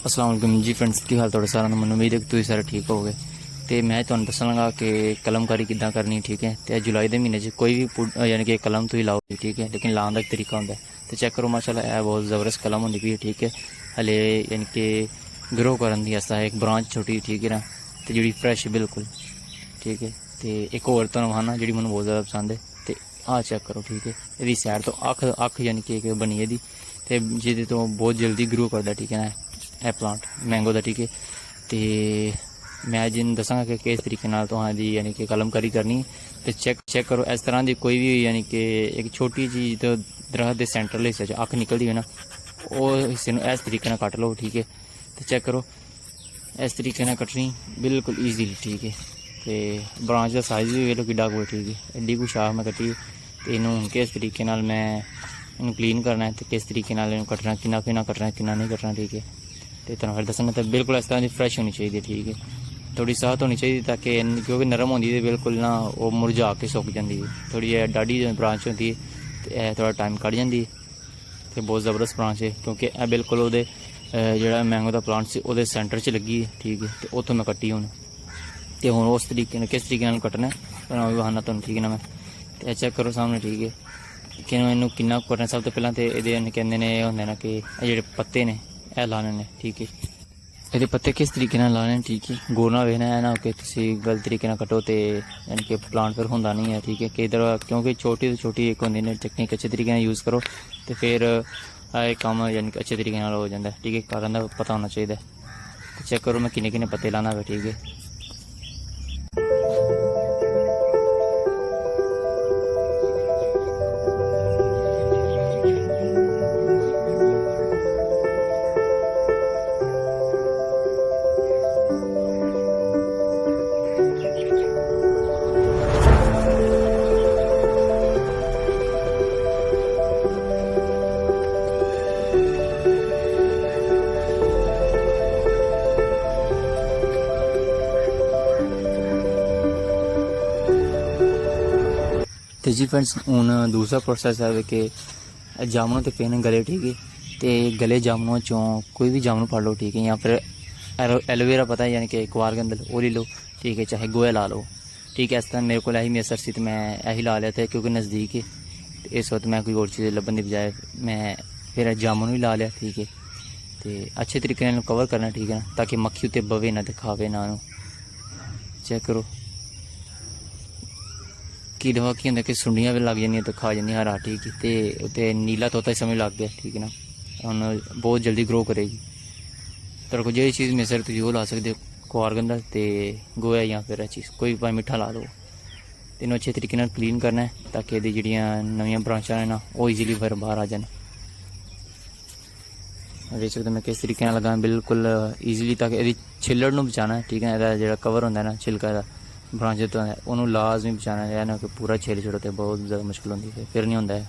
अस्सलाम वालेकुम जी फ्रेंड्स, की हाल थोड़ा सारा मैं उम्मीद है कि तुम सारे ठीक हो गए। तो मैं तुहानू दसन लगा कि कलमकारी किद्दां करनी, ठीक है। तो जुलाई के महीने कोई भी यानी कि कलम तुम लाओ, ठीक है, लेकिन लाने का एक तरीका होंगे। तो चेक करो माशाल्लाह है बहुत ज़बरदस्त कलम होंगी पी, ठीक है। हले यानी कि ग्रो करन दी आस्ता एक ब्रांच छोटी, ठीक है ना, तो जी फ्रैश बिल्कुल, ठीक है। तो एक होर तुहानू वहाना जी मैं बहुत ज़्यादा पसंद है। तो आ चेक करो, ठीक है, यदि सैड तो अख यानी कि एक बनी है तो जिद तो बहुत जल्दी ग्रो करता, ठीक है ना, ए प्लांट मैंगो का, ठीक है। तो मैं जिन दसांगा कि किस तरीके नाल तुहाडी यानी कि कलमकारी करनी। तो चेक करो इस तरह की कोई भी यानी कि एक छोटी चीज़ तो दरख्त के सेंटरल हिस्से अख निकलती है ना, वो हिस्से इस तरीके कट लो, ठीक है। तो चेक करो इस तरीके कटनी बिल्कुल ईजीली, ठीक है। तो ब्रांच का साइज़ भी वेलो किड्डा कोई, ठीक है, एड्डी कुछ शाख मैं कट्टी। तो इनू किस तरीके नाल मैं इन्हू क्लीन करना है, तो किस तरीके नाल इन्हू कटना, किन्ना कटना है किन्ना नहीं कटना, ठीक है। तो तुम फिर दसना तो बिल्कुल इस तरह की फ्रैश होनी चाहिए, ठीक है। थोड़ी साथ होनी चाहिए ताकि क्योंकि नरम होती है बिल्कुल ना, वो मुरझा के सुक जाती है। थोड़ी डाढ़ी ब्रांच होती है तो यह थोड़ा टाइम कट जाती है। तो बहुत ज़बरदस्त ब्रांच है क्योंकि यह बिल्कुल वो जो मैंगो का प्लांट से वो सेंटर च लगी है, ठीक है। तो उतों मैं कट्टी हूँ, तो हूँ उस तरीके किस तरीके कटना है बहाना तुम, ठीक है ना। मैं तो चेक करो सामने, ठीक है, कि इनू किन्ना करना। सब तो पहले तो ये कहते हैं होंगे ना कि जो पत्ते ने यह लाने ने, ठीक है। ये पत्ते किस तरीके लाने, ठीक है, गोल ना वेना है ना कि तुम गलत तरीके कटो तो यानी कि प्लांट फिर होंगे नहीं है, ठीक है। कई तरह क्योंकि छोटी तो छोटी एक होंगी ने टेक्निक अच्छे तरीके यूज़ करो तो फिर काम यानी कि अच्छे तरीके हो जाता है, ठीक है। कारण का पता होना चाहिए। तो चेक करो मैं किन्ने पत्ते लाना है, ठीक है। तो जी फ्रेंड्स हूँ दूसरा प्रोसैस है कि जामुन तो पे ने गले, ठीक है। तो गले जामुनों चों कोई भी जामुन पढ़ लो, ठीक है, या फिर एलोवेरा पता है यानी कि कुआर के अंदर वो ले लो, ठीक है, चाहे गोया ला लो, ठीक है। इस तरह मेरे को यही मैसर सी तो मैं यही ला लिया था क्योंकि नज़दीक है। तो इस वक्त मैं कोई और चीज़ लभन की बजाय मैं फिर जामुन भी ला लिया, ठीक है। तो अच्छे तरीके से कवर करना, ठीक है ना, ताकि मक्खी उत्ते बवे ना, दिखावे ना। चेक करो कि दफा की होंगे कि सुंडियाँ भी लग जानिया तो खा जानी हरा, ठीक है। तो नीला तोता समझ लग गया, ठीक है ना, हम बहुत जल्दी ग्रो करेगी। तेरे को जी चीज़ मिसर तुम वो ला सकते हो, कुआर गंदा तो गोया या फिर चीज़ कोई भाई मिठा ला दो। इन्हों अच्छे तरीके क्लीन करना है ताकि ये जड़ियाँ नवी ब्रांचा ने ना वो ईजीली फिर बाहर आ जाए। देख सकते मैं किस तरीके लगा बिल्कुल ईजीली, ताकि ये छिलड़ में बचाना है, ठीक है। यदा जो कवर होंगे ना छिलका का ब्रांच तो उन्होंने लाजमी बचाना है ना, कि पूरा छिल छड़ो तो बहुत ज़्यादा मुश्किल होती है, फिर नहीं होता है।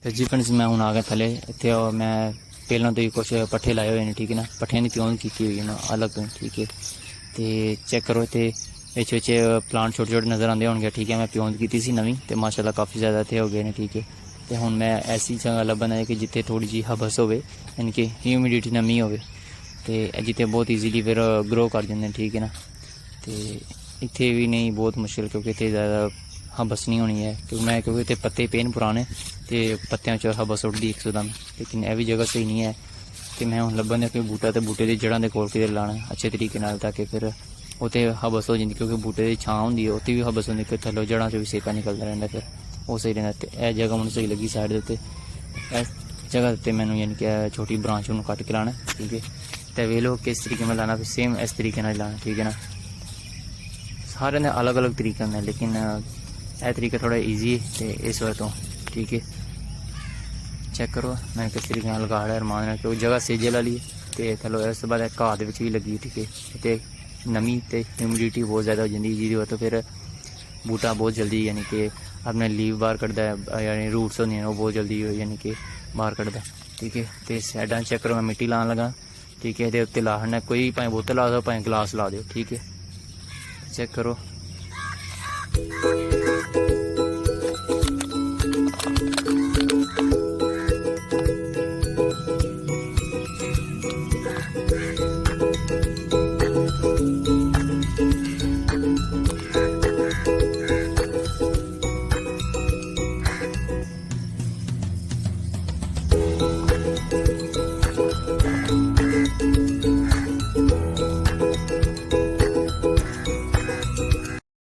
तो जी फ्रेंड्स मैं हूँ आ गया थले इतने मैं पहलों तो ही कुछ पट्ठे लाए हुए हैं, ठीक है ना, पट्ठियां की प्योन की हुई है ना अलग तो, ठीक है। तो चेक करो तो बिच प्लांट छोटे छोटे नज़र आते होंगे, ठीक है। मैं प्योन की सी नवी तो माशाल्लाह काफ़ी ज़्यादा इतने हो गए हैं, ठीक है। तो हूँ मैं ऐसी जगह लभन है कि जिते थोड़ी जी हबस हो यानी कि ह्यूमिडिटी नमी हो, तो जिते बहुत ईजीली फिर ग्रो कर जाते हैं, ठीक है ना। तो इतने भी नहीं बहुत मुश्किल क्योंकि इतने ज़्यादा हबस नहीं होनी है क्योंकि इतने पत्ते पेन पुराने तो पत्तियों च हबस उठती एकदम। लेकिन यह भी जगह सही नहीं है। तो मैं हूँ लभन कि बूटा तो बूटे की जड़ा के कोल कि लाना अच्छे तरीके ताकि फिर उत्ते हबस हो जाती, क्योंकि बूटे की छां होंगी उत्ते भी हबस होंगी कि थल्लों जड़ा चो भी सेका निकलता रहता, फिर वो सही रहता। तो यह जगह मैं सही लगी साइड के, इस जगह उत्ते मैंने यानी कि छोटी ब्रांच में कट के लाना, ठीक है। तो वे लोग किस तरीके में लाना फिर सेम इस तरीके लाना, ठीक है ना। सारे ने अलग अलग तरीके होंगे लेकिन यह तरीका थोड़ा ईजी है तो इस वजह तो, ठीक है। चेक करो मैं किस तरीके लगा रहा अरमान है क्योंकि जगह सेजे वाली है। तो चलो इस बाद घाह भी लगी, ठीक है। तो नमी तो ह्यूमिडिटी बहुत ज़्यादा हो जाती जिसकी वजह तो फिर बूटा बहुत जल्दी यानी कि ਆਪਣੇ ਲੀਵ ਬਾਹਰ ਕੱਢਦਾ ਹੈ, ਯਾਨੀ ਰੂਟਸ ਹੁੰਦੀਆਂ ਨੇ ਉਹ ਬਹੁਤ ਜਲਦੀ ਯਾਨੀ ਕਿ ਬਾਹਰ ਕੱਢਦਾ। ਠੀਕ ਹੈ, ਤੇ ਸਾਈਡਾਂ ਚੈੱਕ ਕਰੋ, ਮੈਂ ਮਿੱਟੀ ਲਾਉਣ ਲੱਗਾ। ਠੀਕ ਹੈ, ਇਹਦੇ ਉੱਤੇ ਲਾਹਣਾ ਕੋਈ ਭਾਵੇਂ ਬੋਤਲ ਲਾ ਦਿਓ ਭਾਵੇਂ ਗਲਾਸ ਲਾ ਦਿਓ। ਠੀਕ ਹੈ, ਚੈੱਕ ਕਰੋ।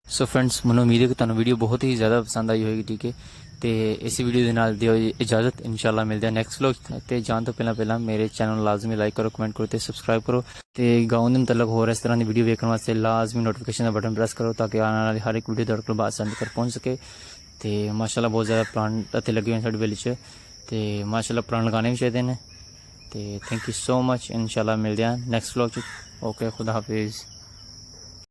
ਸੋ ਫਰੈਂਡਸ, ਮੈਨੂੰ ਉਮੀਦ ਹੈ ਕਿ ਤੁਹਾਨੂੰ ਵੀਡੀਓ ਬਹੁਤ ਹੀ ਜ਼ਿਆਦਾ ਪਸੰਦ ਆਈ ਹੋਏਗੀ। ਠੀਕ ਹੈ, ਤੇ ਇਸ ਵੀਡੀਓ ਦੇ ਨਾਲ ਦਿਓ ਇਜਾਜ਼ਤ। ਇਨਸ਼ਾਅੱਲਾ ਮਿਲਦੇ ਹਾਂ ਨੈਕਸਟ ਵਲੋਗ ਤੇ ਜਾਣ ਤੋਂ ਪਹਿਲਾਂ ਮੇਰੇ ਚੈਨਲ ਨੂੰ ਲਾਜ਼ਮੀ ਲਾਈਕ ਕਰੋ, ਕਮੈਂਟ ਕਰੋ ਤੇ ਸਬਸਕ੍ਰਾਈਬ ਕਰੋ। ਤੇ ਗਾਉਂ ਦੇ ਮੁਤਲਕ ਹੋਰ ਇਸ ਤਰ੍ਹਾਂ ਦੀ ਵੀਡੀਓ ਵੇਖਣ ਵਾਸਤੇ ਲਾਜ਼ਮੀ ਨੋਟੀਫਿਕੇਸ਼ਨ ਦਾ ਬਟਨ ਪ੍ਰੈਸ ਕਰੋ, ਤਾਂ ਕਿ ਆਉਣ ਵਾਲੀ ਹਰ ਇੱਕ ਵੀਡੀਓ ਤੁਹਾਡੇ ਕੋਲ ਬਾਸਾਨੀ ਤੱਕ ਪਹੁੰਚ ਸਕੇ। ਤੇ ਮਾਸ਼ਾਅੱਲਾ ਬਹੁਤ ਜ਼ਿਆਦਾ ਪਲਾਂਟ ਇੱਥੇ ਲੱਗੇ ਹੋਏ ਸਾਡੇ ਵਿਲੇਜ 'ਚ, ਤੇ ਮਾਸ਼ਾਅੱਲਾ ਪਲਾਂਟ ਲਗਾਉਣੇ ਵੀ ਚਾਹੀਦੇ ਨੇ। ਤੇ ਥੈਂਕ ਯੂ ਸੋ ਮਚ। ਇਨਸ਼ਾਅੱਲਾ ਮਿਲਦੇ ਹਾਂ ਨੈਕਸਟ ਵਲੋਗ 'ਚ। ਓਕੇ, ਖੁਦਾ ਹਾਫਿਜ਼।